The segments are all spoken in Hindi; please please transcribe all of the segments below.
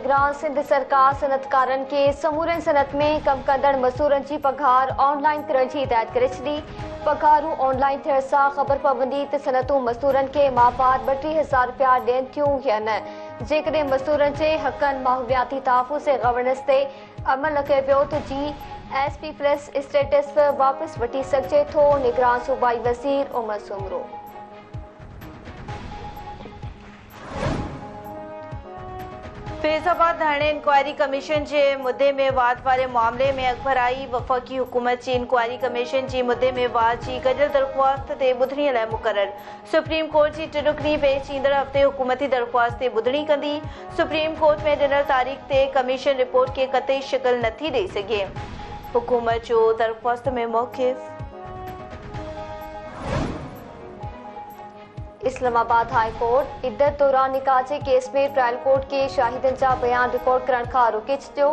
निगरान सिंध सरकार सनतकारन के समूरन सनत में कम कंदड़ मजदूरन की पघार ऑनलाइन करण की हिदायत करे छॾी। पघारूं ऑनलाइन थियण सां ख़बर पवंदी त सनतूं मजदूरन के मापात 32,000 रुपया ॾियनि थियूं या न। जेकॾहिं मजदूरन जे हक़नि माहौलियाती तहफ़ुज़ ऐं गवर्नेंस ते अमल न कयो पियो त GSP+ स्टेटस वापसि वठी सघिजे थो। निगरान सूबाई वज़ीर उमर सुमरो। फैज़ाबाद धरणे इंक्वायरी कमीशन के मुद्दे में वाद वाले मामले में अकबर आई। वफ़ाक़ी हुकूमत की इंक्वायरी कमीशन के मुद्दे में वाद की गॾियल दरख्वास्त ते ॿुधणी लाइ मुक़रर। सुप्रीम कोर्ट की टिरुकनी पेश ईंदड़ हफ़्ते हुकूमती दरख्वास्त ते ॿुधणी कंदी। सुप्रीम कोर्ट में ॾिनल तारीख़ ते कमीशन रिपोर्ट के कतई शिकल नथी ॾेई सघे। हुकूमत जो दरख्वास्त में मौक़िफ़। इस्लामाबाद हाई कोर्ट इद्दत दौरान निकाह जे केस में ट्रायल कोर्ट के शाहिदन जा बयान रिकॉर्ड करण खां रोके छॾियो।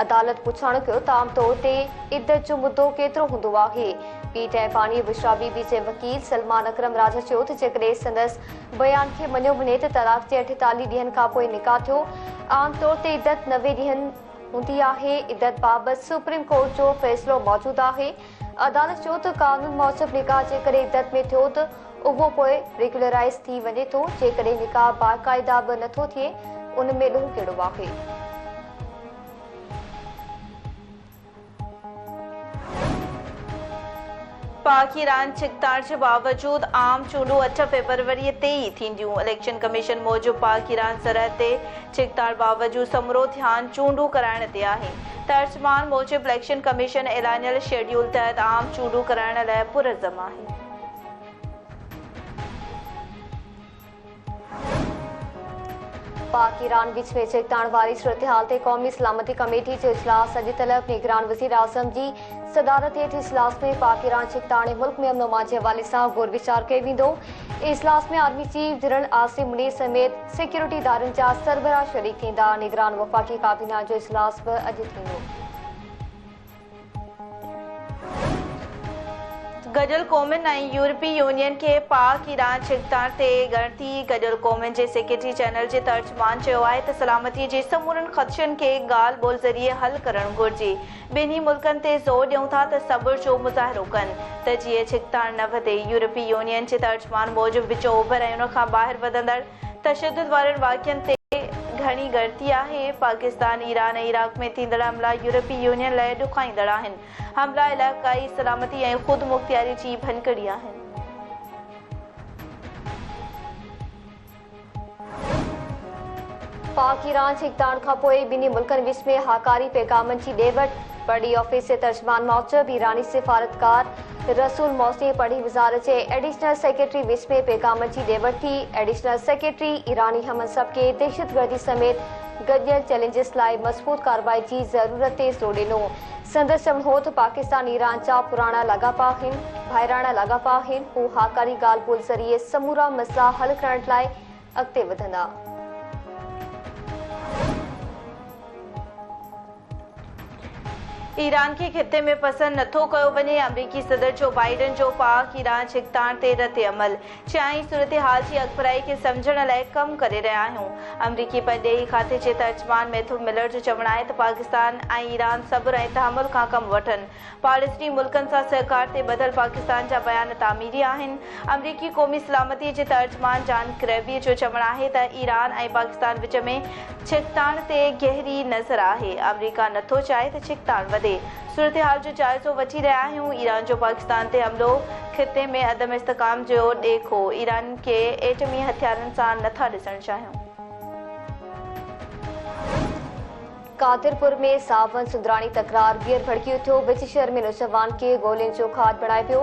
अदालत पुछण कयो त आम तौर ते इद्दत जो मुद्दो केतिरो हूंदो आहे। पीट ऐं पाणी बुशरा बीबी जे वकील सलमान अकरम राजा चयो त जेकॾहिं संदसि बयान खे मञियो वञे त तलाक जे 48 ॾींहनि खां पोइ निकाह थियो। आम तौर ते इद्दत 90 ॾींहनि हूंदी आहे। इद्दत बाबति सुप्रीम कोर्ट जो फ़ैसिलो मौजूदु आहे। अदालत चयो त कानून मूजिबि निकाह जेकॾहिं इद्दत में थियो त उहो पोइ रेगुलराइज़ थी वञे थो। जेकॾहिं निकाह बाक़ाइदा बि नथो थिए उन में ॾोह कहिड़ो आहे। पाक ईरान छिकताड़ के बावजूद आम चूंडू 8 फरवरी ते ही थींदियूं। इलेक्शन कमीशन मूजिब पाक ईरान सरहद ते छिकताड़ बावजूद समूरो ध्यान चूंडू कराइण ते आहे। तर्जमान मूजिब इलेक्शन कमीशन ऐलानियल शेड्यूल तहत आम चूंडू कराइण लाइ पुरज़म आहे। पाक ईरान विच में छिकताण वारी सूरतहाल ते क़ौमी सलामती कमेटी जो इजलास अॼु तलब निगरान वज़ीर आज़म जी सदारत हेठि इजलास में पाक ईरान छिकताण मुल्क में अमन अमान जे हवाले सां गौर विचार कयो वेंदो। इजलास में army chief general Asim Munir समेत सिक्योरिटी इदारनि जा सरबराह शरीक थींदा। निगरान वफ़ाक़ी काबीना जो इजलास बि अॼु थींदो। गॾियल क़ौमुनि ऐं यूरोपी यूनियन के पाक ईरान छिकताड़ ते ॻणती। गॾियल क़ौमुनि जे सेक्रेटरी जनरल जे तर्जमान चयो आहे त सलामती जे समूरनि ख़दशनि खे ॻाल्हि ॿोल ज़रिए हल करणु घुरिजे। ॿिन्ही मुल्कनि ते ज़ोर ॾियूं था त सब्र जो मुज़ाहिरो कनि त जीअं छिकताड़ न वधे। यूरोपी यूनियन जे तर्जमान मूजिब विचो ओभर ऐं उन खां ॿाहिरि वधंदड़ तशदुद वारनि वाक़िअनि ते घणी ॻणती आहे। पाकिस्तान ईरान ऐं इराक में थींदड़ हमला यूरोपी यूनियन लाइ ॾुखाईंदड़ आहिनि। हमला इलाक़ाई सलामती ऐं ख़ुदि मुख़्तियारी जी भनकड़ी आहिनि। पाक ईरान छिकताण खां पोइ ॿिन्ही मुल्कनि विच में हाकारी पैगामनि जी ॾे-वठि। पढ़ी ऑफिस जे तर्जमान मूजिब ईरानी सिफारतकार रसूल मौसी पढ़ी वज़ारत जे एडिशनल सेक्रेटरी विच में पैगामनि जी ॾे-वठि थी। एडिशनल सेक्रेटरी ईरानी हमनसब के दहशतगर्दी समेत गॾियल चैलेंजिस लाइ मज़बूत कार्रवाई जी ज़रूरत ते ज़ोर ॾिनो। संदसि चवणु हो त पाकिस्तान ईरान जा पुराणा लाॻापा आहिनि, भाइराणा लाॻापा आहिनि। हू हाकारी ॻाल्हि ॿोल ज़रिए समूरा मसइला हल करण लाइ अॻिते वधंदा। ईरान के खिते में पसंद नथो कयो वञे। अमरीकी सदर जो बाइडन जो पाक ईरान छिकताण ते रद्द अमल। चयाईं सूरतहाल जी अॻिभराई खे सम्झण लाइ कमु करे रहिया आहियूं। अमरीकी परॾेही खाते जे तर्जमान मैथ्यू मिलर जो चवणु आहे त पाकिस्तान ऐं ईरान सब्र ऐं तहमुल खां कमु वठनि। पाड़ेसरी मुल्कनि सां सहकार ते ॿधल पाकिस्तान जा बयान तामीरी आहिनि। अमरीकी क़ौमी सलामती जे तर्जमान जॉन किर्बी जो चवणु आहे त ईरान ऐं पाकिस्तान विच में छिकताण ते गहरी नज़र आहे। अमरीका नथो चाहे त छिकताण वधे। सूरतहाल जो जाइज़ो वठी रहिया आहियूं। ईरान जो पाकिस्तान ते हमलो खिते में अदम इस्तेकाम जो ॾेखो। ईरान खे एटमी हथियारनि सां नथा ॾिसणु चाहियूं। कादिरपुर में सावन सुंदराणी तकरार ॿीहर भड़की उथियो। विच शहर में नौजवान खे गोलियुनि जो खाद बणाए पियो।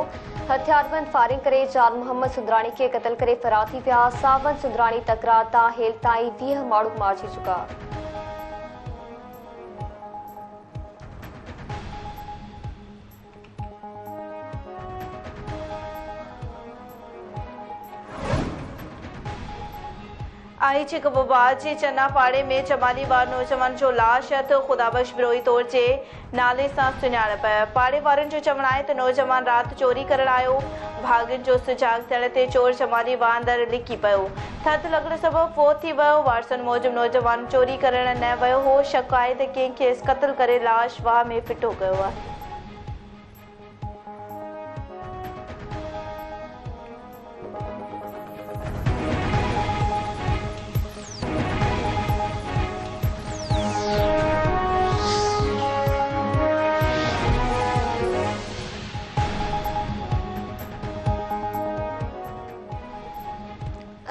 हथियारबंद फायरिंग करे जान मोहम्मद सुंदराणी खे क़तल करे फरार थी विया। सावन सुंदराणी तकरार तां हेल ताईं 20 माण्हू मारिजी चुका। आई चिकबाबाद जे चन्ना पाड़े में चमालीवार नौजवान जो लाश खुदाबख्श बिरोही तौर जे नाले सां सुञाणप। पाड़े वारनि जो चवणु आहे त नौजवान राति चोरी करण आयो। भाॻनि जो सुजाग थियण ते चोर चमालीवार अंदरि लिकी पियो। थधि लॻण सबबि फोत थी वियो। वारसनि मूजिबि नौजवान चोरी करण न वियो हो। शक आहे त कंहिं खेसि क़त्ल करे लाश वाह में फिटो कयो आहे।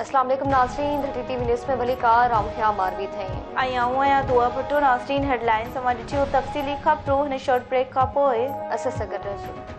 अस्सलाम वालेकुम नाज़रीन, टीवी न्यूज़ में मलिका रामखिया मारवी थई। आऊं आहियां दुआ भुट्टो। नाज़रीन हेडलाइन सां ॾिठियूं तफ़सीली ख़बरूं हिन शॉर्ट ब्रेक खां पोइ असां सां गॾु रहिजो।